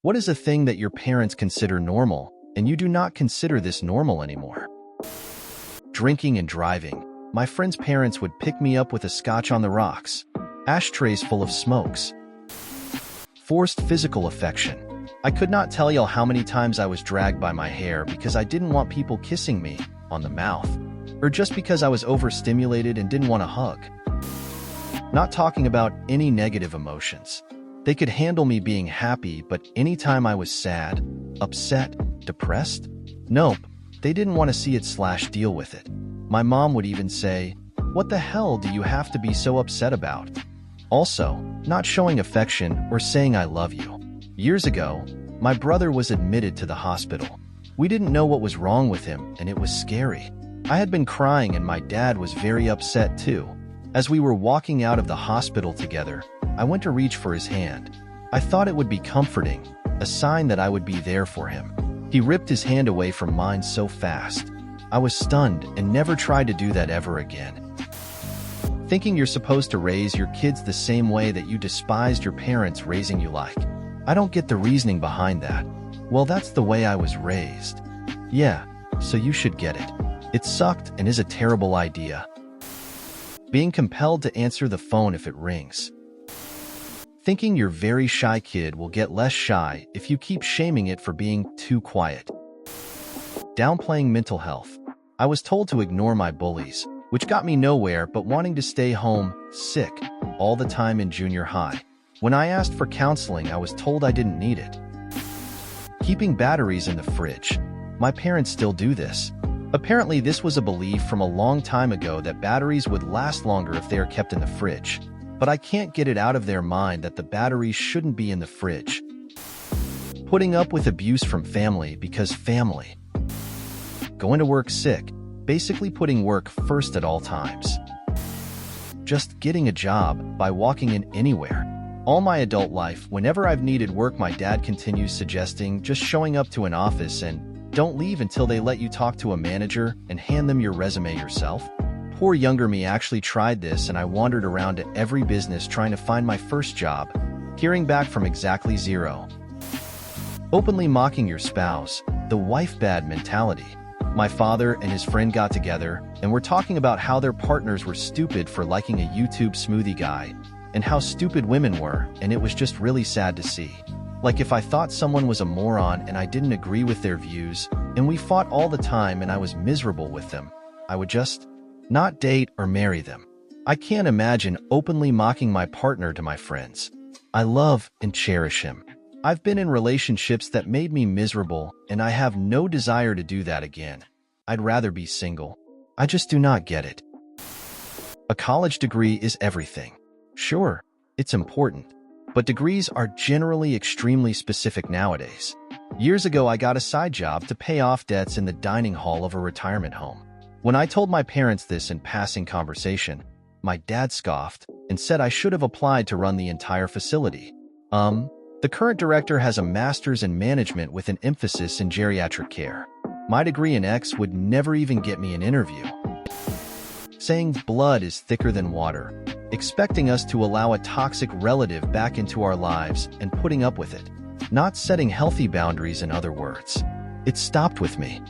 What is a thing that your parents consider normal, and you do not consider this normal anymore? Drinking and driving. My friend's parents would pick me up with a scotch on the rocks, ashtrays full of smokes. Forced physical affection. I could not tell y'all how many times I was dragged by my hair because I didn't want people kissing me on the mouth, or just because I was overstimulated and didn't want a hug. Not talking about any negative emotions. They could handle me being happy, but anytime I was sad, upset, depressed, nope, they didn't want to see it / deal with it. My mom would even say, "What the hell do you have to be so upset about?" Also, not showing affection or saying I love you. Years ago, my brother was admitted to the hospital. We didn't know what was wrong with him, and it was scary. I had been crying and my dad was very upset too. As we were walking out of the hospital together, I went to reach for his hand. I thought it would be comforting, a sign that I would be there for him. He ripped his hand away from mine so fast. I was stunned and never tried to do that ever again. Thinking you're supposed to raise your kids the same way that you despised your parents raising you like. I don't get the reasoning behind that. Well, that's the way I was raised. Yeah, so you should get it. It sucked and is a terrible idea. Being compelled to answer the phone if it rings. Thinking your very shy kid will get less shy if you keep shaming it for being too quiet. Downplaying mental health. I was told to ignore my bullies, which got me nowhere but wanting to stay home, sick, all the time in junior high. When I asked for counseling, I was told I didn't need it. Keeping batteries in the fridge. My parents still do this. Apparently, this was a belief from a long time ago that batteries would last longer if they are kept in the fridge. But I can't get it out of their mind that the batteries shouldn't be in the fridge. Putting up with abuse from family because family. Going to work sick, basically putting work first at all times. Just getting a job by walking in anywhere. All my adult life, whenever I've needed work, my dad continues suggesting just showing up to an office and don't leave until they let you talk to a manager and hand them your resume yourself. Poor younger me actually tried this, and I wandered around to every business trying to find my first job, hearing back from exactly zero. Openly mocking your spouse, the wife bad mentality. My father and his friend got together and were talking about how their partners were stupid for liking a YouTube smoothie guy and how stupid women were, and it was just really sad to see. Like if I thought someone was a moron and I didn't agree with their views, and we fought all the time and I was miserable with them, I would just not date or marry them. I can't imagine openly mocking my partner to my friends. I love and cherish him. I've been in relationships that made me miserable, and I have no desire to do that again. I'd rather be single. I just do not get it. A college degree is everything. Sure, it's important. But degrees are generally extremely specific nowadays. Years ago, I got a side job to pay off debts in the dining hall of a retirement home. When I told my parents this in passing conversation, my dad scoffed and said I should have applied to run the entire facility. The current director has a master's in management with an emphasis in geriatric care. My degree in X would never even get me an interview. Saying blood is thicker than water. Expecting us to allow a toxic relative back into our lives and putting up with it. Not setting healthy boundaries, in other words. It stopped with me.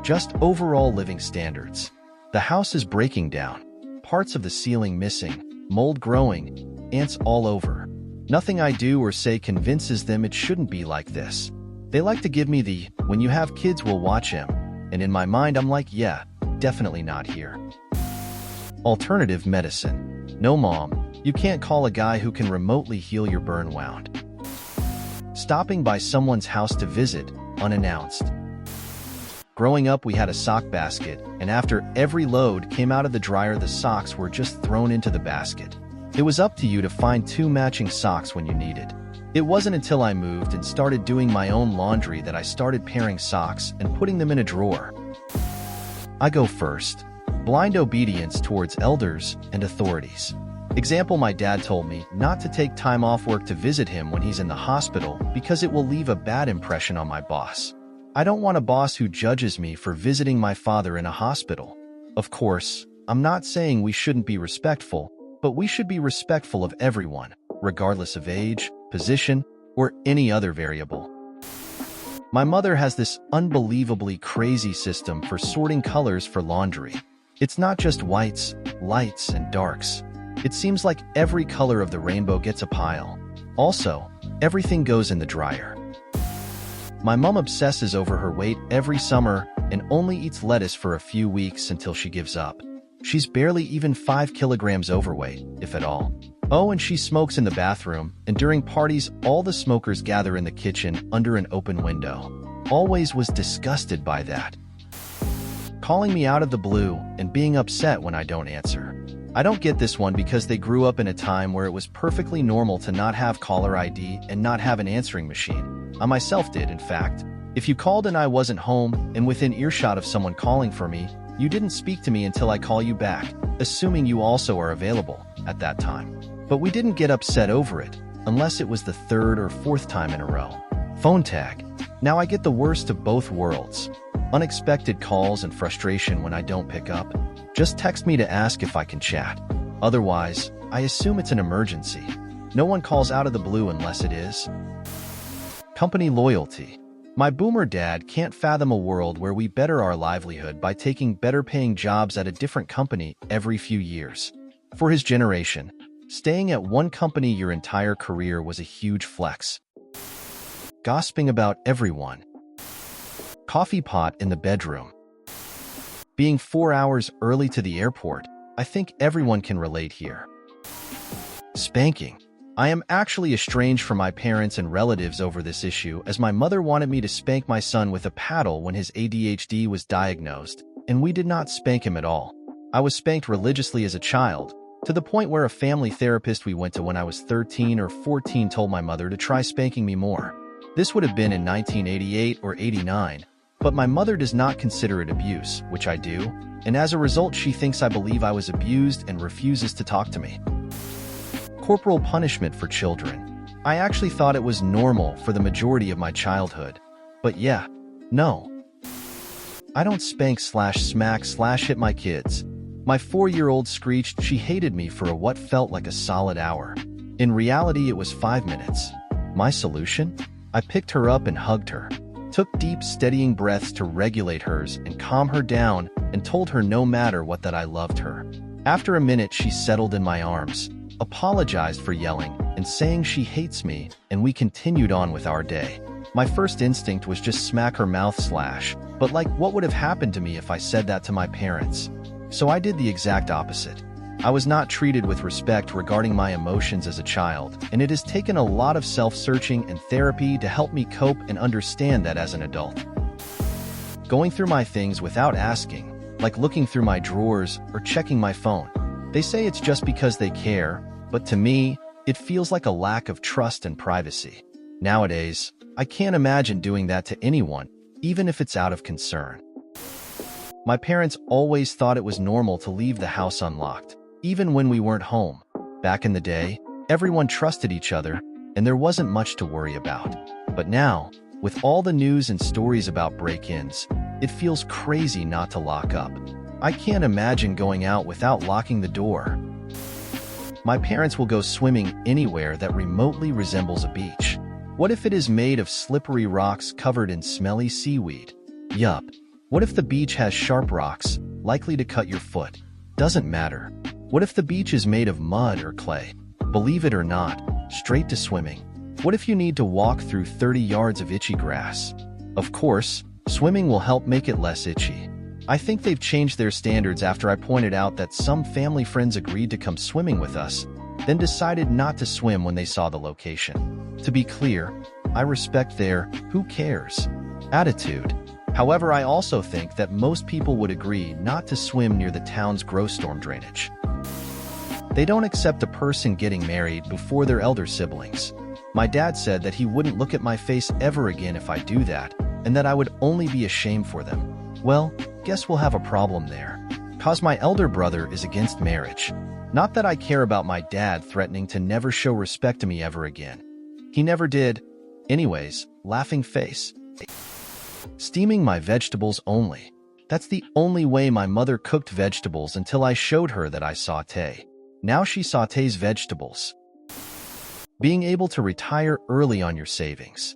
Just overall living standards. The house is breaking down. Parts of the ceiling missing, mold growing, ants all over. Nothing I do or say convinces them it shouldn't be like this. They like to give me the, "when you have kids, we'll watch him." And in my mind, I'm like, yeah, definitely not here. Alternative medicine. No, mom, you can't call a guy who can remotely heal your burn wound. Stopping by someone's house to visit, unannounced. Growing up, we had a sock basket, and after every load came out of the dryer, the socks were just thrown into the basket. It was up to you to find 2 matching socks when you needed. It wasn't until I moved and started doing my own laundry that I started pairing socks and putting them in a drawer. I go first. Blind obedience towards elders and authorities. Example, my dad told me not to take time off work to visit him when he's in the hospital because it will leave a bad impression on my boss. I don't want a boss who judges me for visiting my father in a hospital. Of course, I'm not saying we shouldn't be respectful, but we should be respectful of everyone, regardless of age, position, or any other variable. My mother has this unbelievably crazy system for sorting colors for laundry. It's not just whites, lights, and darks. It seems like every color of the rainbow gets a pile. Also, everything goes in the dryer. My mom obsesses over her weight every summer and only eats lettuce for a few weeks until she gives up. She's barely even 5 kilograms overweight, if at all. Oh, and she smokes in the bathroom, and during parties, all the smokers gather in the kitchen under an open window. Always was disgusted by that. Calling me out of the blue and being upset when I don't answer. I don't get this one because they grew up in a time where it was perfectly normal to not have caller ID and not have an answering machine. I myself did, in fact. If you called and I wasn't home and within earshot of someone calling for me, you didn't speak to me until I call you back, assuming you also are available at that time. But we didn't get upset over it, unless it was the 3rd or 4th time in a row. Phone tag. Now I get the worst of both worlds. Unexpected calls and frustration when I don't pick up. Just text me to ask if I can chat. Otherwise, I assume it's an emergency. No one calls out of the blue unless it is. Company loyalty. My boomer dad can't fathom a world where we better our livelihood by taking better-paying jobs at a different company every few years. For his generation, staying at one company your entire career was a huge flex. Gossiping about everyone. Coffee pot in the bedroom. Being 4 hours early to the airport, I think everyone can relate here. Spanking. I am actually estranged from my parents and relatives over this issue, as my mother wanted me to spank my son with a paddle when his ADHD was diagnosed, and we did not spank him at all. I was spanked religiously as a child, to the point where a family therapist we went to when I was 13 or 14 told my mother to try spanking me more. This would have been in 1988 or 89, but my mother does not consider it abuse, which I do, and as a result she thinks I believe I was abused and refuses to talk to me. Corporal punishment for children. I actually thought it was normal for the majority of my childhood. But yeah, no. I don't spank/smack/hit my kids. My 4-year-old screeched she hated me for what felt like a solid hour. In reality, it was 5 minutes. My solution? I picked her up and hugged her, took deep, steadying breaths to regulate hers and calm her down, and told her no matter what that I loved her. After a minute, she settled in my arms, apologized for yelling and saying she hates me, and we continued on with our day. My first instinct was just smack her mouth /, but like, what would have happened to me if I said that to my parents? So I did the exact opposite. I was not treated with respect regarding my emotions as a child, and it has taken a lot of self-searching and therapy to help me cope and understand that as an adult. Going through my things without asking, like looking through my drawers or checking my phone. They say it's just because they care, but to me, it feels like a lack of trust and privacy. Nowadays, I can't imagine doing that to anyone, even if it's out of concern. My parents always thought it was normal to leave the house unlocked, even when we weren't home. Back in the day, everyone trusted each other, and there wasn't much to worry about. But now, with all the news and stories about break-ins, it feels crazy not to lock up. I can't imagine going out without locking the door. My parents will go swimming anywhere that remotely resembles a beach. What if it is made of slippery rocks covered in smelly seaweed? Yup. What if the beach has sharp rocks, likely to cut your foot? Doesn't matter. What if the beach is made of mud or clay? Believe it or not, straight to swimming. What if you need to walk through 30 yards of itchy grass? Of course, swimming will help make it less itchy. I think they've changed their standards after I pointed out that some family friends agreed to come swimming with us, then decided not to swim when they saw the location. To be clear, I respect their "who cares" attitude. However, I also think that most people would agree not to swim near the town's gross storm drainage. They don't accept a person getting married before their elder siblings. My dad said that he wouldn't look at my face ever again if I do that, and that I would only be ashamed for them. Well, guess we'll have a problem there. 'Cause my elder brother is against marriage. Not that I care about my dad threatening to never show respect to me ever again. He never did. Anyways, laughing face. Steaming my vegetables only. That's the only way my mother cooked vegetables until I showed her that I saute. Now she sautés vegetables. Being able to retire early on your savings.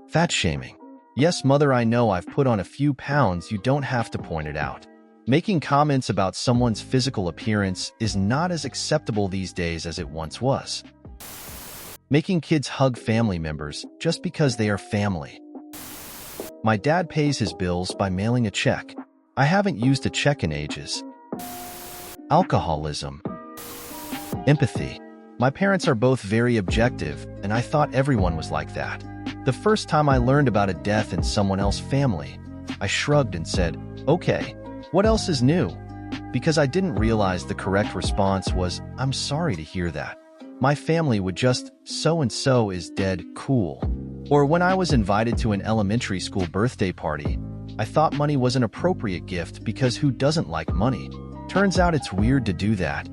Fat shaming. Yes, mother, I know I've put on a few pounds, you don't have to point it out. Making comments about someone's physical appearance is not as acceptable these days as it once was. Making kids hug family members just because they are family. My dad pays his bills by mailing a check. I haven't used a check in ages. Alcoholism. Empathy. My parents are both very objective, and I thought everyone was like that. The first time I learned about a death in someone else's family, I shrugged and said, "Okay, what else is new?" Because I didn't realize the correct response was, "I'm sorry to hear that." My family would just, "So-and-so is dead, cool." Or when I was invited to an elementary school birthday party, I thought money was an appropriate gift because who doesn't like money? Turns out it's weird to do that.